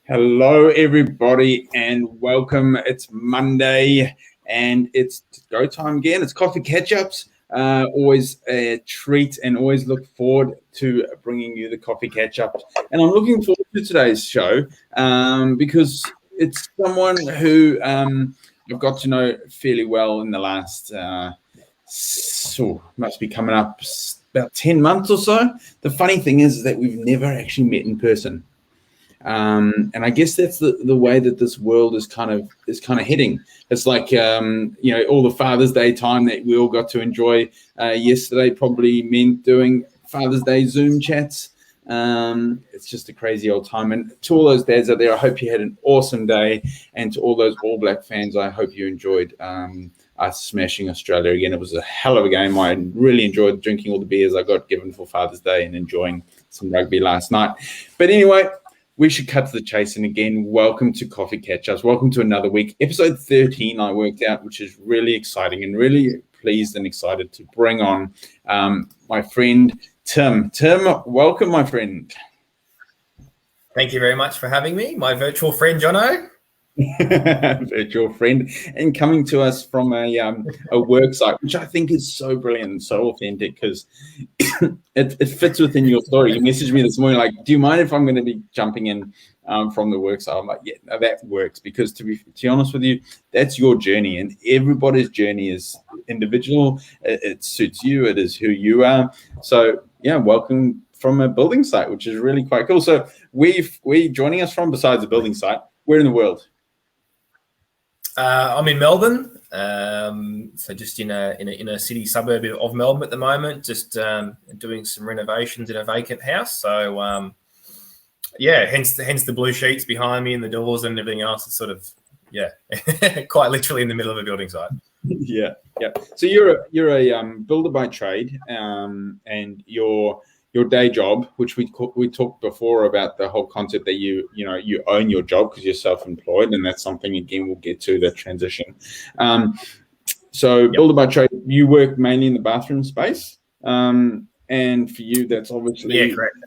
Hello, everybody, and welcome. It's Monday, and it's go time again. It's coffee catch-ups. Always a treat, and always look forward to bringing you the coffee catch-ups. And I'm looking forward to today's show because it's someone who I've got to know fairly well in the last, must be coming up about 10 months or so. The funny thing is that we've never actually met in person. And I guess that's the way that this world is kind of heading. It's like all the Father's Day time that we all got to enjoy yesterday probably meant doing Father's Day Zoom chats. It's just a crazy old time. And to all those dads out there, I hope you had an awesome day. And to all those All Black fans, I hope you enjoyed us smashing Australia again. It was a hell of a game. I really enjoyed drinking all the beers I got given for Father's Day and enjoying some rugby last night. But anyway, we should cut to the chase. And again, welcome to Coffee Catch-Ups. Welcome to another week. Episode 13 I worked out, which is really exciting and really pleased and excited to bring on my friend, Tim. Tim, welcome, my friend. Thank you very much for having me, my virtual friend, Jono. Virtual friend, and coming to us from a work site, which I think is so brilliant and so authentic because it fits within your story. You messaged me this morning like, do you mind if I'm going to be jumping in from the work site? I'm like, yeah, no, that works, because to be honest with you, that's your journey, and everybody's journey is individual. It suits you. It is who you are. So yeah, welcome from a building site, which is really quite cool. So we joining us from, besides the building site, where in the world? I'm in Melbourne, so just in a city suburb of Melbourne at the moment, just doing some renovations in a vacant house. So hence the blue sheets behind me and the doors and everything else. It's sort of quite literally in the middle of a building site. Yeah. So you're a builder by trade, and your day job, which we talked before about the whole concept that you own your job because you're self-employed, and that's something again we'll get to, the transition. Builder by trade, you work mainly in the bathroom space, and for you that's obviously correct.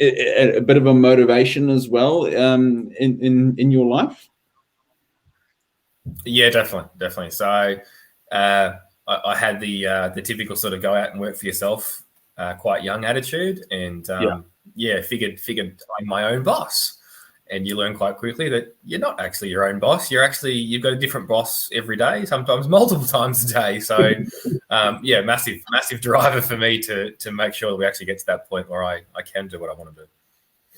A bit of a motivation as well in your life. Yeah, definitely. So I had the typical sort of go out and work for yourself quite young attitude, and figured I'm my own boss. And you learn quite quickly that you're not actually your own boss. You've got a different boss every day, sometimes multiple times a day. So massive driver for me to make sure that we actually get to that point where I can do what I want to do.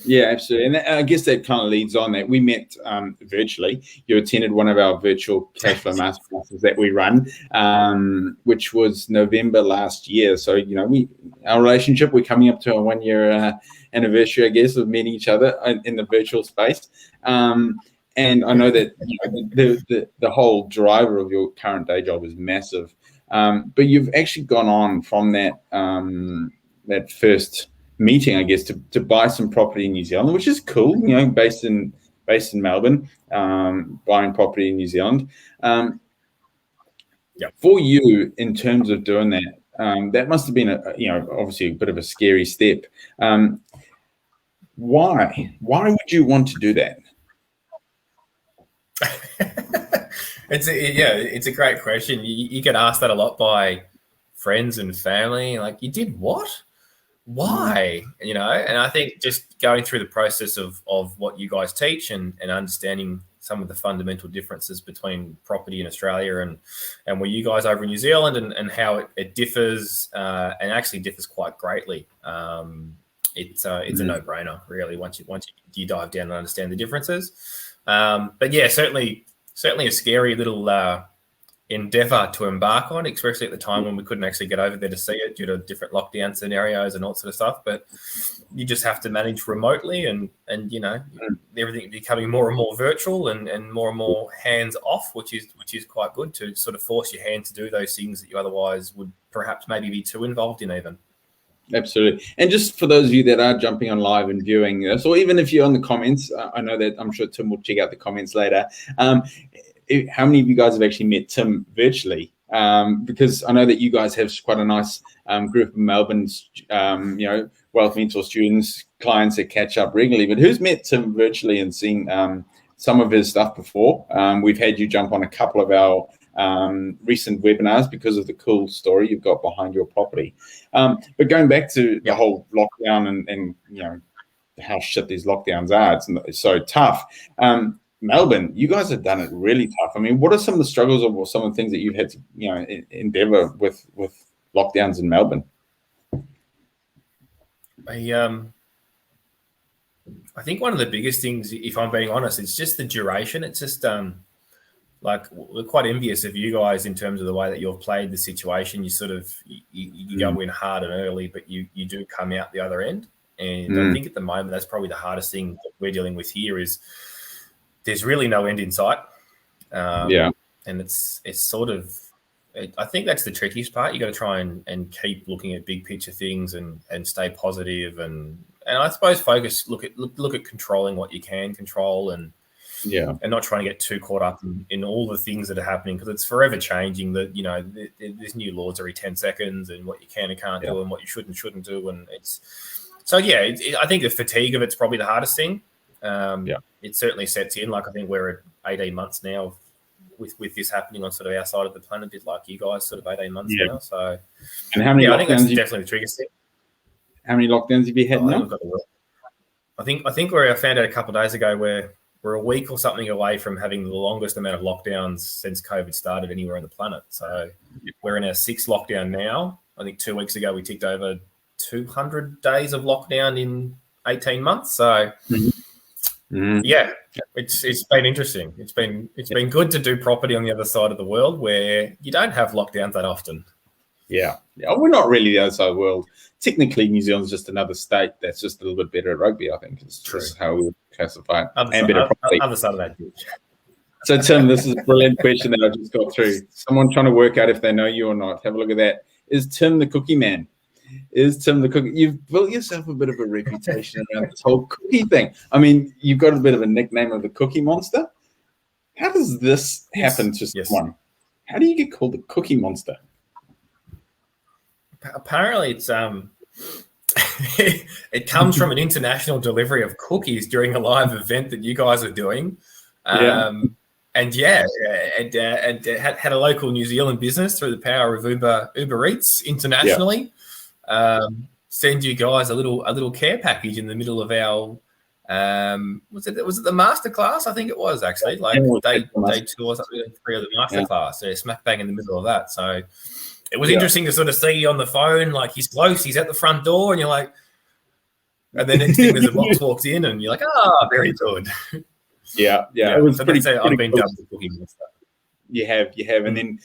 Yeah, absolutely. And I guess that kind of leads on that we met virtually. You attended one of our virtual cash flow masterclasses that we run, which was November last year. So, our relationship, we're coming up to a 1 year anniversary, I guess, of meeting each other in the virtual space. And I know that the whole driver of your current day job is massive. But you've actually gone on from that first meeting, I guess, to buy some property in New Zealand, which is cool, based in Melbourne, buying property in New Zealand. For you, in terms of doing that, that must have been obviously a bit of a scary step. Why would you want to do that? It's a great question. You get asked that a lot by friends and family, like, you did what? Why? And I think just going through the process of what you guys teach and understanding some of the fundamental differences between property in Australia and where you guys over in New Zealand, and how it differs, and actually differs quite greatly. It's a no-brainer, really, once you dive down and understand the differences. But yeah, certainly a scary little endeavor to embark on, especially at the time when we couldn't actually get over there to see it due to different lockdown scenarios and all sort of stuff. But you just have to manage remotely, and everything becoming more and more virtual and more hands off, which is quite good to sort of force your hand to do those things that you otherwise would perhaps maybe be too involved in even. Absolutely. And just for those of you that are jumping on live and viewing this, or even if you're on the comments, I know that I'm sure Tim will check out the comments later. How many of you guys have actually met Tim virtually? because I know that you guys have quite a nice group of Melbourne's, Wealth Mentor students, clients that catch up regularly. But who's met Tim virtually and seen some of his stuff before? We've had you jump on a couple of our recent webinars because of the cool story you've got behind your property. But going back to the whole lockdown and how shit these lockdowns are, it's so tough. Melbourne, you guys have done it really tough. I mean, what are some of the struggles or some of the things that you've had to endeavor with lockdowns in Melbourne? I think one of the biggest things, if I'm being honest, it's just the duration. It's just like, we're quite envious of you guys in terms of the way that you've played the situation. You sort of you go in hard and early, but you do come out the other end. And I think at the moment that's probably the hardest thing that we're dealing with here is there's really no end in sight. And it's sort of, I think that's the trickiest part. You got to try and keep looking at big picture things and stay positive and I suppose look at controlling what you can control and not trying to get too caught up in all the things that are happening, because it's forever changing. That there's new laws every 10 seconds and what you can and can't do and what you should and shouldn't do, and it's so I think the fatigue of it's probably the hardest thing. It certainly sets in. Like, I think we're at 18 months now with this happening on sort of our side of the planet, a bit like you guys, sort of 18 months now. So, and how many? I think that's definitely the trigger thing. How many lockdowns have you had now? I think I found out a couple of days ago where we're a week or something away from having the longest amount of lockdowns since COVID started anywhere on the planet. So we're in our 6th lockdown now. I think 2 weeks ago we ticked over 200 days of lockdown in 18 months. So it's been interesting. It's been good to do property on the other side of the world where you don't have lockdowns that often. Yeah, we're not really the other side of the world. Technically, New Zealand's just another state that's just a little bit better at rugby, I think. It's just how we would classify it. Other side of that. So, Tim, this is a brilliant question that I just got through. Someone trying to work out if they know you or not. Have a look at that. Is Tim the cookie man? Is Tim the cookie? You've built yourself a bit of a reputation around this whole cookie thing. I mean, you've got a bit of a nickname of the Cookie Monster. How does this happen to someone? How do you get called the Cookie Monster? Apparently, it's it comes from an international delivery of cookies during a live event that you guys are doing. And had a local New Zealand business through the power of Uber Eats internationally. Send you guys a little care package in the middle of our was it the masterclass? I think it was actually day 2 or something, 3 of the masterclass. So smack bang in the middle of that. So it was interesting to sort of see you on the phone, like he's close, he's at the front door, and you're like, and then next thing there's a box walks in, and you're like, very good. Yeah. It was so pretty I've been cool. done with cooking and stuff. You have, and then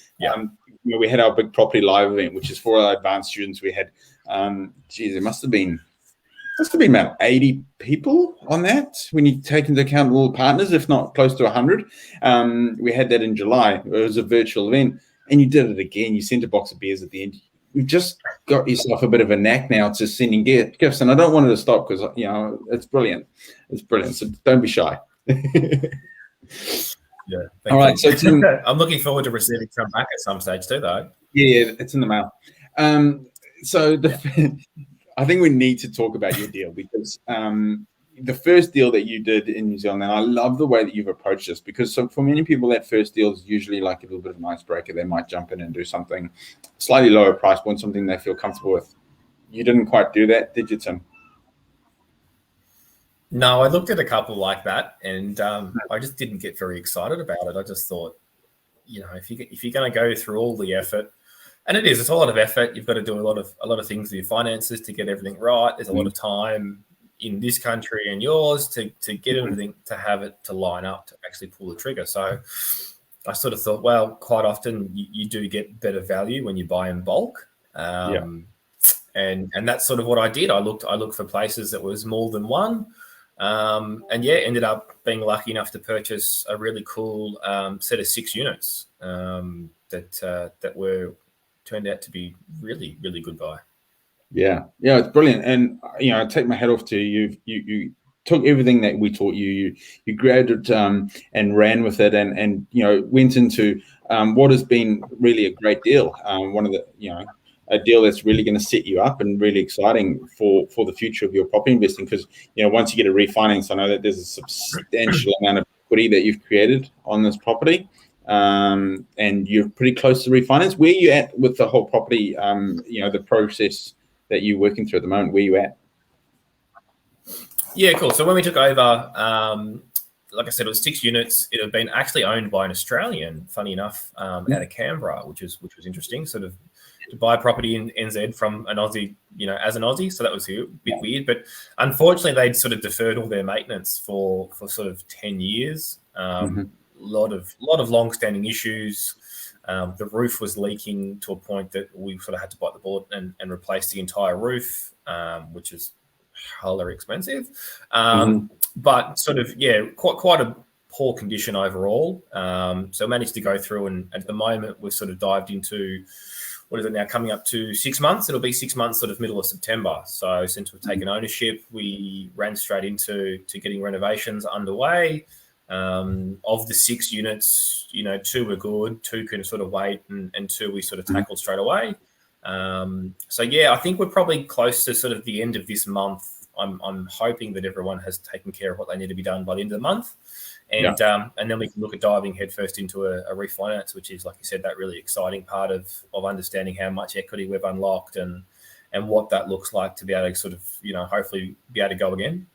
we had our big property live event, which is for our advanced students. We had, it must have been about 80 people on that when you take into account all the partners, if not close to 100. We had that in July. It was a virtual event, and you did it again. You sent a box of beers at the end. You've just got yourself a bit of a knack now to sending gifts, and I don't want it to stop because it's brilliant. It's brilliant. So don't be shy. All right. So Tim, I'm looking forward to receiving some back at some stage too, though. Yeah, it's in the mail. I think we need to talk about your deal because the first deal that you did in New Zealand, and I love the way that you've approached this because for many people, that first deal is usually like a little bit of an icebreaker. They might jump in and do something slightly lower price point, something they feel comfortable with. You didn't quite do that, did you, Tim? No, I looked at a couple like that, and I just didn't get very excited about it. I just thought, if you're going to go through all the effort, and it's a lot of effort. You've got to do a lot of things with your finances to get everything right. There's a lot of time in this country and yours to get everything to have it to line up to actually pull the trigger. So I sort of thought, well, quite often you do get better value when you buy in bulk. And that's sort of what I did. I looked for places that was more than one. Ended up being lucky enough to purchase a really cool set of 6 units that were turned out to be really, really good buy. Yeah, it's brilliant. And I take my hat off to you. You took everything that we taught you. You grabbed it and ran with it, and went into what has been really a great deal. One of the a deal that's really going to set you up and really exciting for the future of your property investing, because once you get a refinance, I know that there's a substantial amount of equity that you've created on this property, and you're pretty close to refinance. Where are you at with the whole property, the process that you're working through at the moment? Where are you at? Yeah, cool. So when we took over, like I said, it was 6 units. It had been actually owned by an Australian, funny enough, out of Canberra, which was interesting. Sort of to buy a property in NZ from an Aussie, as an Aussie. So that was a bit weird. But unfortunately, they'd sort of deferred all their maintenance for sort of 10 years. Lot of long-standing issues. The roof was leaking to a point that we sort of had to bite the bullet and replace the entire roof, which is hella expensive. But sort of, quite a poor condition overall. So managed to go through, and at the moment we've sort of dived into, what is it now, coming up to 6 months? It'll be 6 months, sort of middle of September. So since we've taken ownership, we ran straight into getting renovations underway. Of the 6 units, 2 were good, 2 can sort of wait, and 2 we sort of tackled straight away. So I think we're probably close to sort of the end of this month. I'm hoping that everyone has taken care of what they need to be done by the end of the month. And then we can look at diving headfirst into a refinance, which is, like you said, that really exciting part of understanding how much equity we've unlocked and what that looks like to be able to sort of, hopefully be able to go again.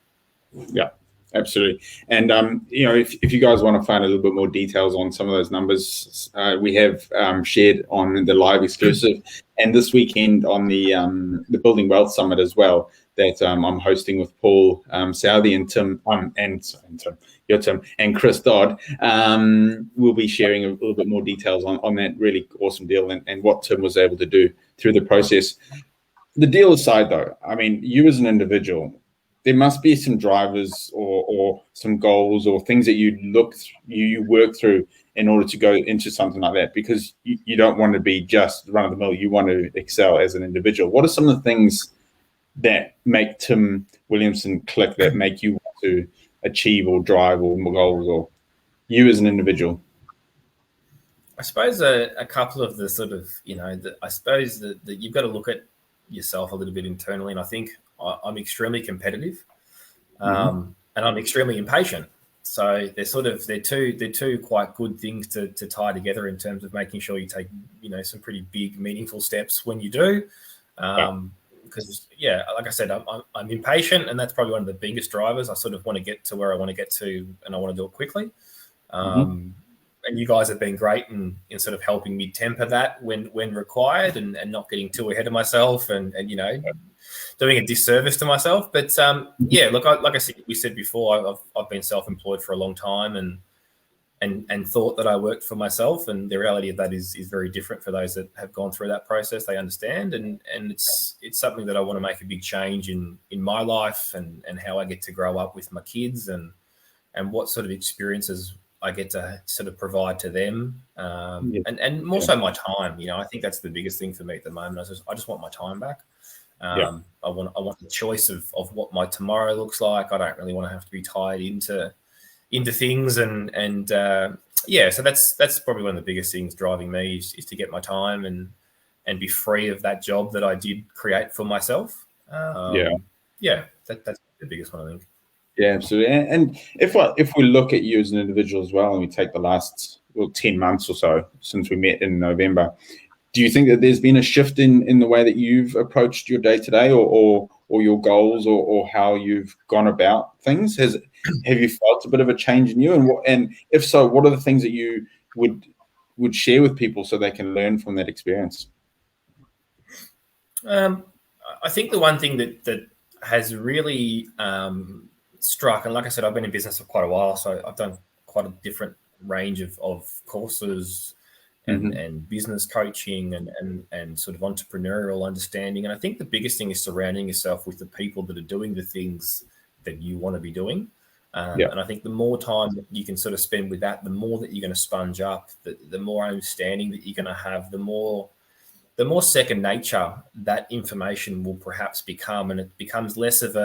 Yeah, absolutely. And, if you guys want to find a little bit more details on some of those numbers, we have shared on the live exclusive, and this weekend on the Building Wealth Summit as well, that I'm hosting with Paul Southey and Tim, Tim and Chris Dodd. We'll be sharing a little bit more details on that really awesome deal and what Tim was able to do through the process. The deal aside, though, I mean, you as an individual, there must be some drivers or some goals or things that you work through in order to go into something like that, because you don't want to be just run of the mill. You want to excel as an individual. What are some of the things that make Tim Williamson click, that make you want to achieve or drive or goals, or you as an individual? I suppose a couple of the sort of, I suppose that you've got to look at yourself a little bit internally. And I think I'm extremely competitive, and I'm extremely impatient. So they're two quite good things to tie together in terms of making sure you take, some pretty big, meaningful steps when you do. Because like I said, I'm impatient, and that's probably one of the biggest drivers. I sort of want to get to where I want to get to, and I want to do it quickly. And you guys have been great in sort of helping me temper that when required, and not getting too ahead of myself and doing a disservice to myself. But look, like I said, we said before, I've been self-employed for a long time and thought that I worked for myself, and the reality of that is very different for those that have gone through that process. They understand, and it's something that I want to make a big change in my life and how I get to grow up with my kids and what sort of experiences I get to sort of provide to them, and more so my time. I think that's the biggest thing for me at the moment. I just want my time back. I want the choice of what my tomorrow looks like. I don't really want to have to be tied into things, and so that's probably one of the biggest things driving me is to get my time and be free of that job that I did create for myself. That's the biggest one, I think. Yeah, absolutely. And if we look at you as an individual as well, and we take the last 10 months or so since we met in November, do you think that there's been a shift in the way that you've approached your day-to-day or your goals or how you've gone about things? Have you felt a bit of a change in you? And if so, what are the things that you would share with people so they can learn from that experience? I think the one thing that has really struck, and like I said, I've been in business for quite a while, so I've done quite a different range of courses and business coaching and sort of entrepreneurial understanding. And I think the biggest thing is surrounding yourself with the people that are doing the things that you want to be doing. And I think the more time that you can sort of spend with that, the more that you're going to sponge up, the more understanding that you're going to have, the more second nature that information will perhaps become. And it becomes less of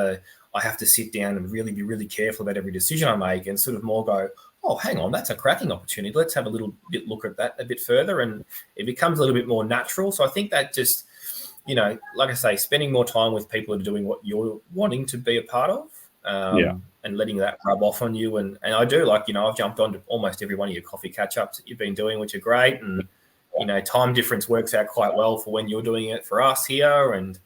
I have to sit down and really be really careful about every decision I make, and sort of more go, oh, hang on, that's a cracking opportunity. Let's have a little bit look at that a bit further, and it becomes a little bit more natural. So I think that just, like I say, spending more time with people that are doing what you're wanting to be a part of, and letting that rub off on you. And I do, I've jumped on to almost every one of your coffee catch-ups that you've been doing, which are great. And, time difference works out quite well for when you're doing it for us here, and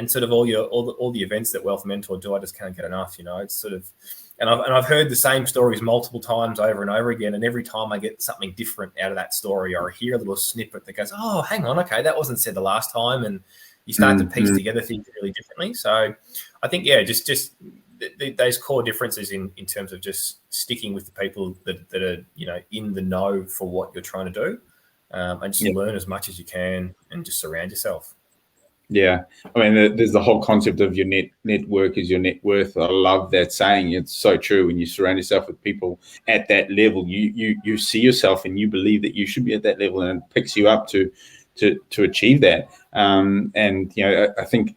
sort of all the events that Wealth Mentor do. I just can't get enough, it's sort of, and I've heard the same stories multiple times over and over again. And every time I get something different out of that story, or I hear a little snippet that goes, oh, hang on, okay, that wasn't said the last time. And you start to piece together things really differently. So I think, just those core differences in terms of just sticking with the people that are, in the know for what you're trying to do, and just learn as much as you can and just surround yourself. Yeah. I mean, there's the whole concept of your network is your net worth. I love that saying. It's so true. When you surround yourself with people at that level, you see yourself and you believe that you should be at that level, and it picks you up to achieve that. And, I think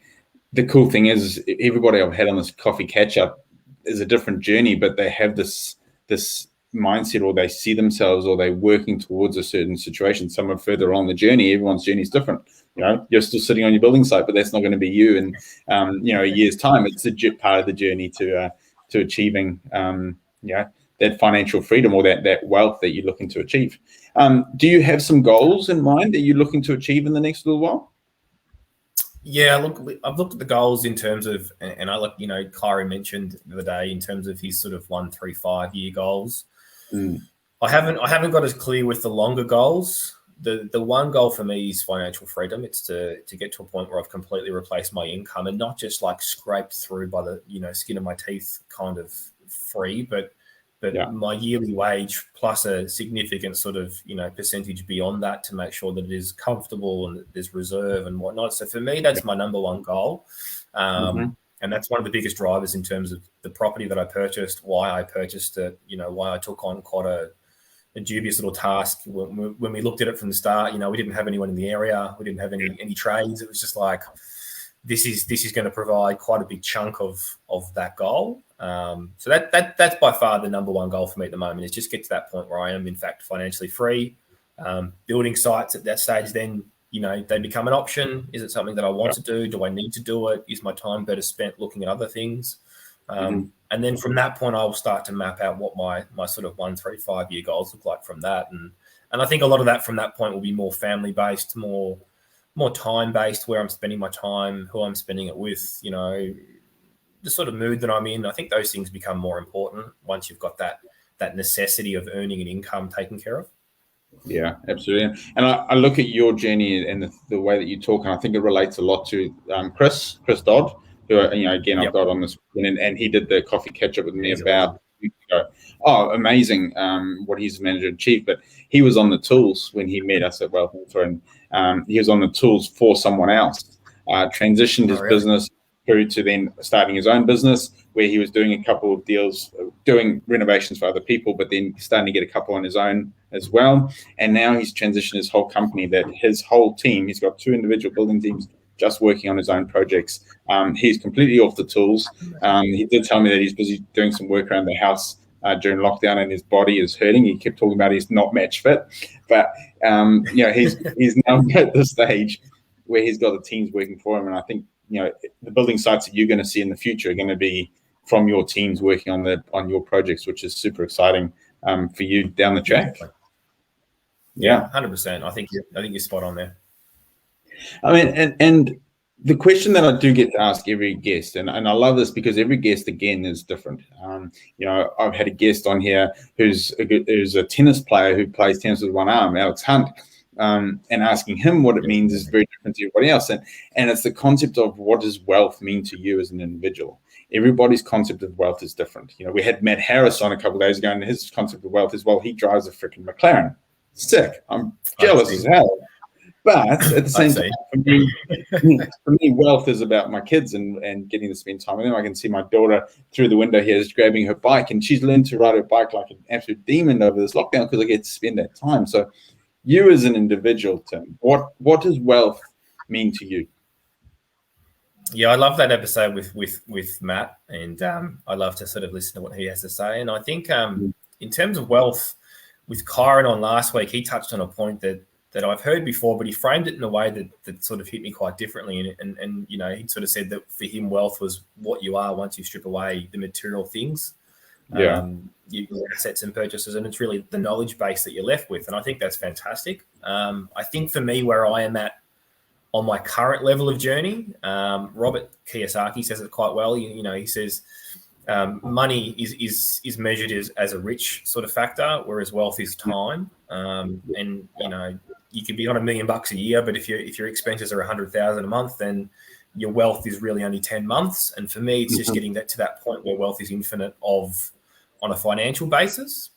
the cool thing is everybody I've had on this coffee catch up is a different journey, but they have this mindset, or they see themselves, or they're working towards a certain situation. Some are further on the journey. Everyone's journey is different. You're still sitting on your building site, but that's not going to be you in, a year's time. It's a part of the journey to achieving, that financial freedom, or that wealth that you're looking to achieve. Do you have some goals in mind that you're looking to achieve in the next little while? Yeah, look, I've looked at the goals in terms of, and I look, Kyrie mentioned the other day in terms of his sort of 1, 3, 5 year goals. I haven't got as clear with the longer goals. The one goal for me is financial freedom. It's to get to a point where I've completely replaced my income, and not just like scraped through by the skin of my teeth kind of free, but my yearly wage plus a significant sort of percentage beyond that, to make sure that it is comfortable and that there's reserve and whatnot. So for me, that's my number one goal, and that's one of the biggest drivers in terms of the property that I purchased, why I purchased it, why I took on quite a dubious little task when we looked at it from the start. We didn't have anyone in the area, we didn't have any trades. It was just like, this is going to provide quite a big chunk of that goal. So that's by far the number one goal for me at the moment, is just get to that point where I am in fact financially free. Building sites at that stage, then they become an option. Is it something that I want to do? Do I need to do it? Is my time better spent looking at other things? And then from that point, I'll start to map out what my sort of 1, 3, 5 year goals look like from that. And I think a lot of that from that point will be more family based, more time based, where I'm spending my time, who I'm spending it with, the sort of mood that I'm in. I think those things become more important once you've got that necessity of earning an income taken care of. Yeah, absolutely. And I look at your journey and the way that you talk, and I think it relates a lot to Chris Dodd, who again I've got on this, and he did the coffee catch up with me about a week ago. Oh, amazing! What he's managed to achieve. But he was on the tools when he met us at Wealth Mentor, and he was on the tools for someone else. Transitioned his business through to then starting his own business, where he was doing a couple of deals, doing renovations for other people, but then starting to get a couple on his own as well. And now he's transitioned his whole company, that his whole team, he's got 2 individual building teams just working on his own projects. He's completely off the tools. He did tell me that he's busy doing some work around the house during lockdown, and his body is hurting. He kept talking about he's not match fit, but he's now at the stage where he's got the teams working for him. And I think the building sites that you're going to see in the future are going to be from your teams working on your projects, which is super exciting for you down the track. Yeah, 100%. I think you're spot on there. I mean, and the question that I do get to ask every guest, and I love this because every guest again is different. I've had a guest on here who's a tennis player who plays tennis with one arm, Alex Hunt. And asking him what it means is very different to everybody else. And it's the concept of, what does wealth mean to you as an individual? Everybody's concept of wealth is different. We had Matt Harris on a couple of days ago, and his concept of wealth is, well, he drives a freaking McLaren. Sick. I'm jealous as hell. But at the same time, for me, wealth is about my kids and getting to spend time with them. I can see my daughter through the window here is grabbing her bike, and she's learned to ride her bike like an absolute demon over this lockdown because I get to spend that time. So you as an individual, Tim, what does wealth mean to you? Yeah, I love that episode with Matt, and I love to sort of listen to what he has to say. And I think in terms of wealth, with Kyron on last week, he touched on a point that I've heard before, but he framed it in a way that sort of hit me quite differently. And you know, he sort of said that for him, wealth was what you are once you strip away the material things, Yeah. your assets and purchases, and it's really the knowledge base that you're left with. And I think that's fantastic. I think for me, where I am at on my current level of journey, Robert Kiyosaki says it quite well. You know, he says money is measured as a rich sort of factor, whereas wealth is time. And you know, you could be on $1 million a year, but if your expenses are 100,000 a month, then your wealth is really only 10 months. And for me, it's just getting that to that point where wealth is infinite on a financial basis.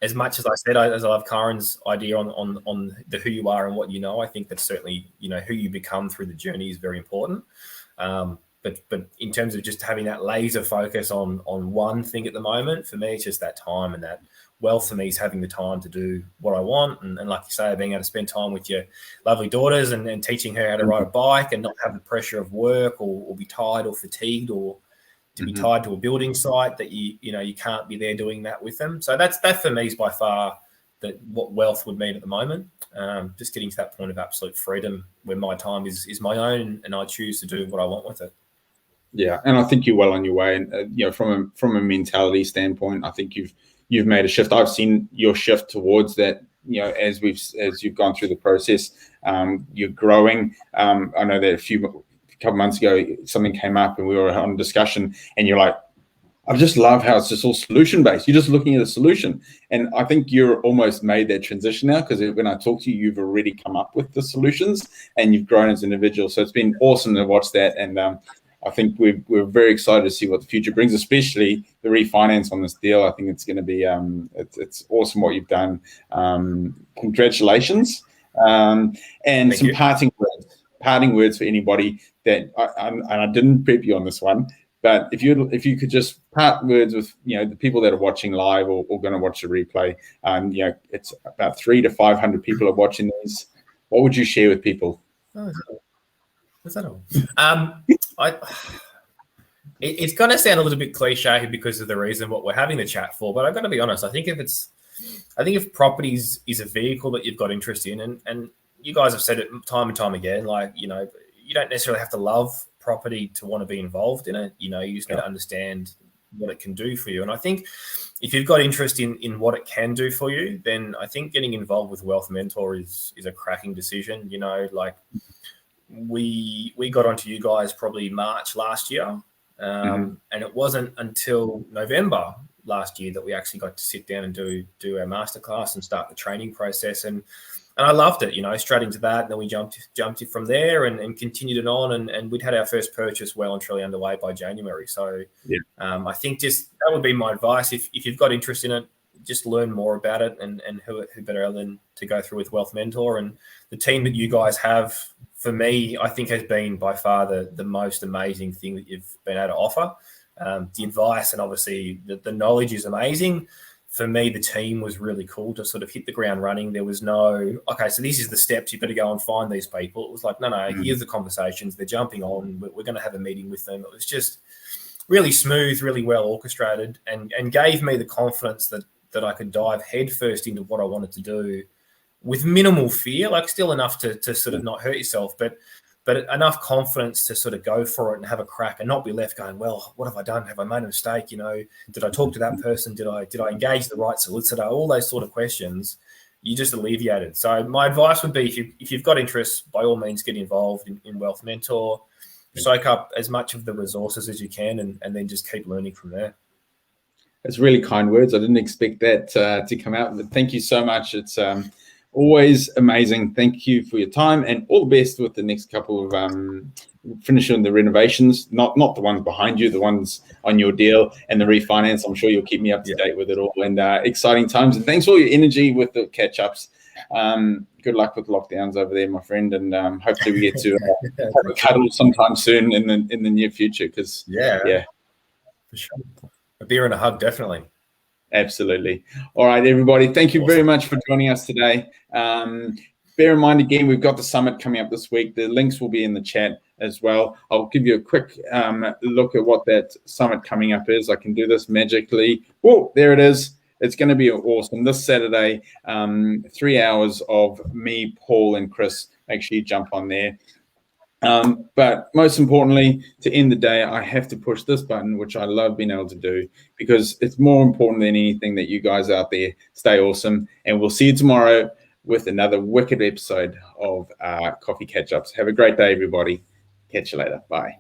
As much as I said, as I love Karen's idea on the who you are and what you know, I think that certainly, you know, who you become through the journey is very important. But in terms of just having that laser focus on one thing at the moment, for me, it's just that time, and that wealth for me is having the time to do what I want. And like you say, being able to spend time with your lovely daughters and teaching her how to ride a bike and not have the pressure of work or be tired or fatigued or to be tied to a building site that you know you can't be there doing that with them. So that for me is by far what wealth would mean at the moment. Just getting to that point of absolute freedom where my time is my own and I choose to do what I want with it. Yeah, and I think you're well on your way. And you know, from a mentality standpoint, I think you've made a shift. I've seen your shift towards that. You know, as you've gone through the process, you're growing. I know that a couple months ago, something came up and we were on discussion, and you're like, I just love how it's just all solution based. You're just looking at a solution. And I think you're almost made that transition now, because when I talk to you, you've already come up with the solutions and you've grown as an individual. So it's been awesome to watch that. And I think we're very excited to see what the future brings, especially the refinance on this deal. I think it's going to be it's awesome what you've done. Congratulations. And Thank some you. parting words for anybody that I didn't prep you on this one, but if you could just part words with, you know, the people that are watching live or going to watch the replay. You know, it's about 300 to 500 people are watching these. What would you share with people? Is that all? It's going to sound a little bit cliche because of the reason what we're having the chat for, but I've got to be honest. I think if properties is a vehicle that you've got interest in, and you guys have said it time and time again, like, you know, you don't necessarily have to love property to want to be involved in it. You know, you just need to understand what it can do for you. And I think if you've got interest in what it can do for you, then I think getting involved with Wealth Mentor is a cracking decision. You know, like we got onto you guys probably March last year. And it wasn't until November last year that we actually got to sit down and do our masterclass and start the training process. And I loved it, you know, straight into that. And then we jumped it from there and continued it on. And we'd had our first purchase well and truly underway by January. So I think just that would be my advice. If you've got interest in it, just learn more about it, and who better than to go through with Wealth Mentor. And the team that you guys have, for me, I think has been by far the most amazing thing that you've been able to offer. The advice and obviously the knowledge is amazing. For me, the team was really cool to sort of hit the ground running. There was no, okay, so this is the steps. You've got to go and find these people. It was like, no, here's the conversations. They're jumping on. We're going to have a meeting with them. It was just really smooth, really well orchestrated, and gave me the confidence that I could dive headfirst into what I wanted to do with minimal fear, like still enough to sort of not hurt yourself, but enough confidence to sort of go for it and have a crack and not be left going, well, what have I done? Have I made a mistake? You know, did I talk to that person? Did I engage the right solicitor? All those sort of questions, you just alleviated. So my advice would be, if you've got interest, by all means, get involved in Wealth Mentor, soak up as much of the resources as you can, and then just keep learning from there. That's really kind words. I didn't expect that to come out, but thank you so much. It's always amazing. Thank you for your time, and all the best with the next couple of finishing the renovations, not the ones behind you, the ones on your deal, and the refinance. I'm sure you'll keep me up to date with it all, and exciting times. And thanks for all your energy with the catch-ups. Good luck with lockdowns over there, my friend, and hopefully we get to have a cuddle sometime soon in the near future, because for sure. A beer and a hug, definitely. Absolutely. All right, everybody. Thank you very much for joining us today. bear in mind, again, we've got the summit coming up this week. The links will be in the chat as well. I'll give you a quick look at what that summit coming up is. I can do this magically. Oh, there it is. It's going to be awesome. This Saturday, 3 hours of me, Paul, and Chris. Make sure you jump on there. But most importantly, to end the day, I have to push this button, which I love being able to do, because it's more important than anything that you guys out there stay awesome. And we'll see you tomorrow with another wicked episode of Coffee Catch-Ups. Have a great day, everybody. Catch you later. Bye.